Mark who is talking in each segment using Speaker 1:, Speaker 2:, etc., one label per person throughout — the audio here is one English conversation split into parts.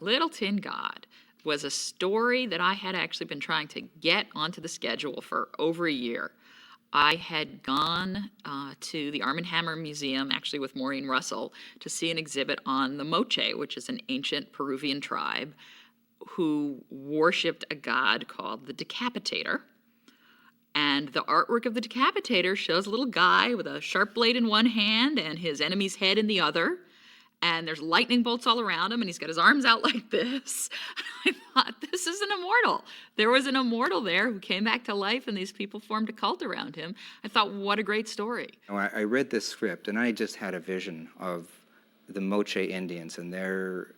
Speaker 1: Little Tin God was a story that I had actually been trying to get onto the schedule for over a year. I had gone to the Arm& Hammer Museum, actually with Maureen Russell, to see an exhibit on the Moche, which is an ancient Peruvian tribe who worshipped a god called the Decapitator. And the artwork of the Decapitator shows a little guy with a sharp blade in one hand and his enemy's head in the other. And there's lightning bolts all around him, and he's got his arms out like this. I thought, this is an immortal. There was an immortal there who came back to life, and these people formed a cult around him. I thought, what a great story.
Speaker 2: I read this script, and I just had a vision of the Moche Indians and their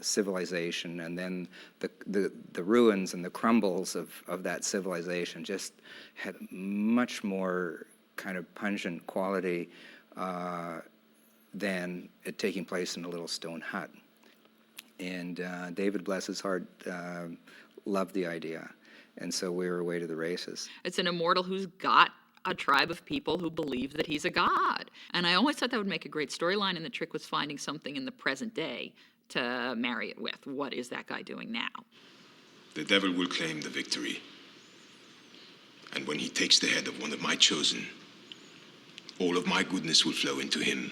Speaker 2: civilization, and then the ruins and the crumbles of that civilization just had much more kind of pungent quality than it taking place in a little stone hut. And David, bless his heart, loved the idea. And so we were away to the races.
Speaker 1: It's an immortal who's got a tribe of people who believe that he's a god. And I always thought that would make a great storyline, and the trick was finding something in the present day to marry it with. What is that guy doing now?
Speaker 3: The devil will claim the victory. And when he takes the head of one of my chosen, all of my goodness will flow into him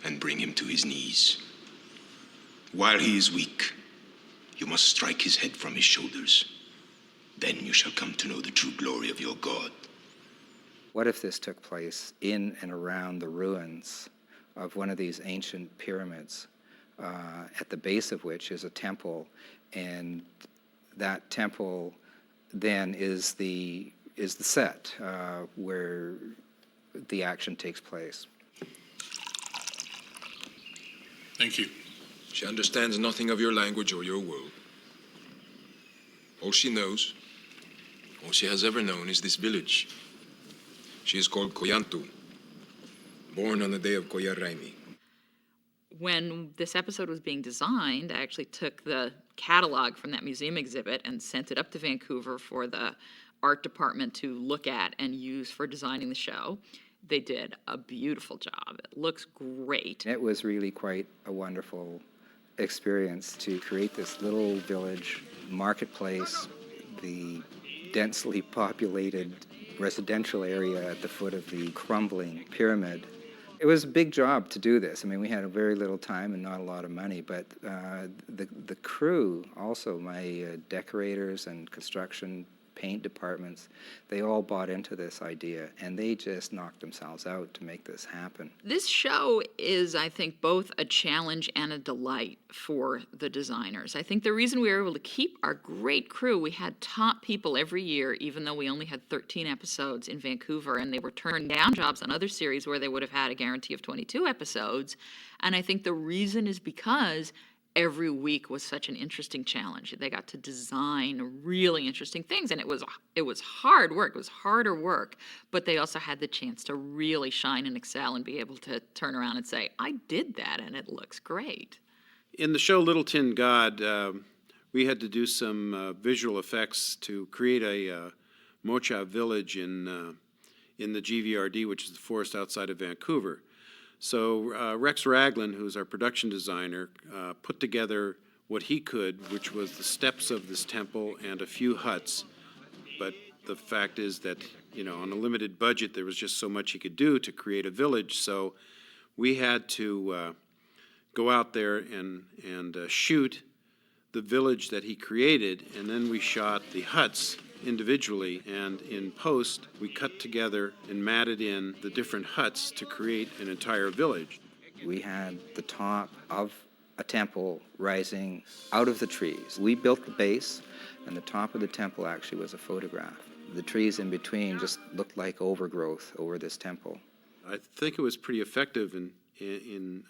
Speaker 3: and bring him to his knees. While he is weak, you must strike his head from his shoulders. Then you shall come to know the true glory of your God.
Speaker 2: What if this took place in and around the ruins of one of these ancient pyramids, at the base of which is a temple, and that temple then is the set where the action takes place?
Speaker 4: Thank you.
Speaker 3: She understands nothing of your language or your world. All she knows, all she has ever known, is this village. She is called Koyantu, born on the day of Koyaraimi.
Speaker 1: When this episode was being designed, I actually took the catalog from that museum exhibit and sent it up to Vancouver for the art department to look at and use for designing the show. They did a beautiful job. It looks great.
Speaker 2: It was really quite a wonderful experience to create this little village marketplace, the densely populated residential area at the foot of the crumbling pyramid. It was a big job to do this. I mean, we had very little time and not a lot of money, but the crew, also my decorators and construction paint departments, they all bought into this idea, and they just knocked themselves out to make this happen.
Speaker 1: This show is, I think, both a challenge and a delight for the designers. I think the reason we were able to keep our great crew, we had top people every year, even though we only had 13 episodes in Vancouver, and they were turning down jobs on other series where they would have had a guarantee of 22 episodes. And I think the reason is because every week was such an interesting challenge. They got to design really interesting things, and it was hard work. It was harder work, but they also had the chance to really shine and excel and be able to turn around and say, I did that, and it looks great.
Speaker 4: In the show Little Tin God, we had to do some visual effects to create a Mocha village in the GVRD, which is the forest outside of Vancouver. So Rex Raglan, who's our production designer, put together what he could, which was the steps of this temple and a few huts. But the fact is that, on a limited budget, there was just so much he could do to create a village. So we had to go out there and shoot the village that he created, and then we shot the huts individually, and in post we cut together and matted in the different huts to create an entire village.
Speaker 2: We had the top of a temple rising out of the trees. We built the base, and the top of the temple actually was a photograph. The trees in between just looked like overgrowth over this temple.
Speaker 4: I think it was pretty effective in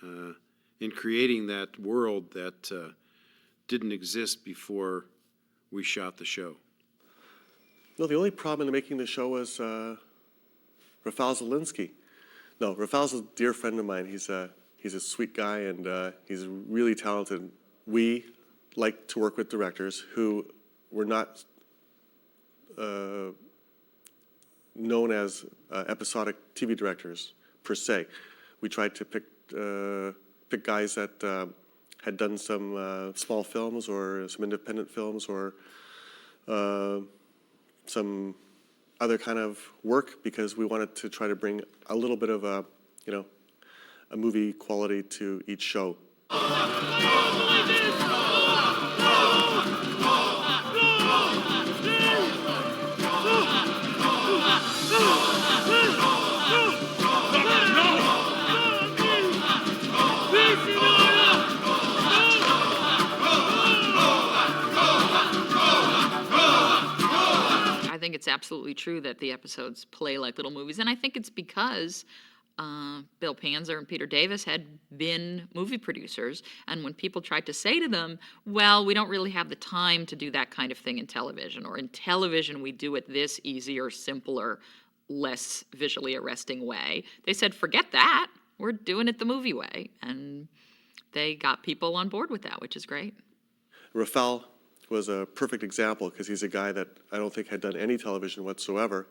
Speaker 4: creating that world that didn't exist before we shot the show.
Speaker 5: No, the only problem in making the show was Rafał Zielinski. No, Rafał's a dear friend of mine. He's a sweet guy, and he's really talented. We like to work with directors who were not known as episodic TV directors per se. We tried to pick guys that had done some small films or some independent films or some other kind of work, because we wanted to try to bring a little bit of a, you know, a movie quality to each show.
Speaker 1: I think it's absolutely true that the episodes play like little movies, and I think it's because Bill Panzer and Peter Davis had been movie producers, and when people tried to say to them, well, we don't really have the time to do that kind of thing in television, or in television we do it this easier, simpler, less visually arresting way, they said, forget that, we're doing it the movie way, and they got people on board with that, which is great.
Speaker 5: Rafal was a perfect example because he's a guy that I don't think had done any television whatsoever,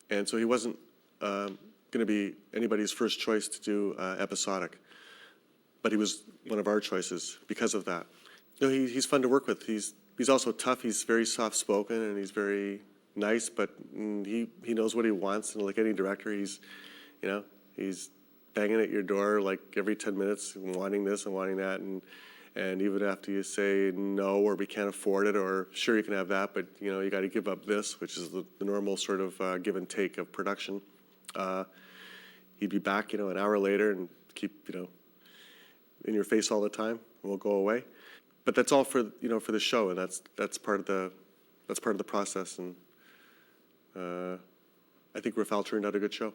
Speaker 5: and so he wasn't going to be anybody's first choice to do episodic, but he was one of our choices because of that. You know, he's fun to work with. He's also tough. He's very soft-spoken and he's very nice, but he knows what he wants. And like any director, he's banging at your door like every 10 minutes, wanting this and wanting that, and even after you say no, or we can't afford it, or sure you can have that, but you got to give up this, which is the normal sort of give and take of production. He'd be back, an hour later and keep, in your face all the time, and we'll go away. But that's all for the show, and that's part of the process. And I think Rafal turned out a good show.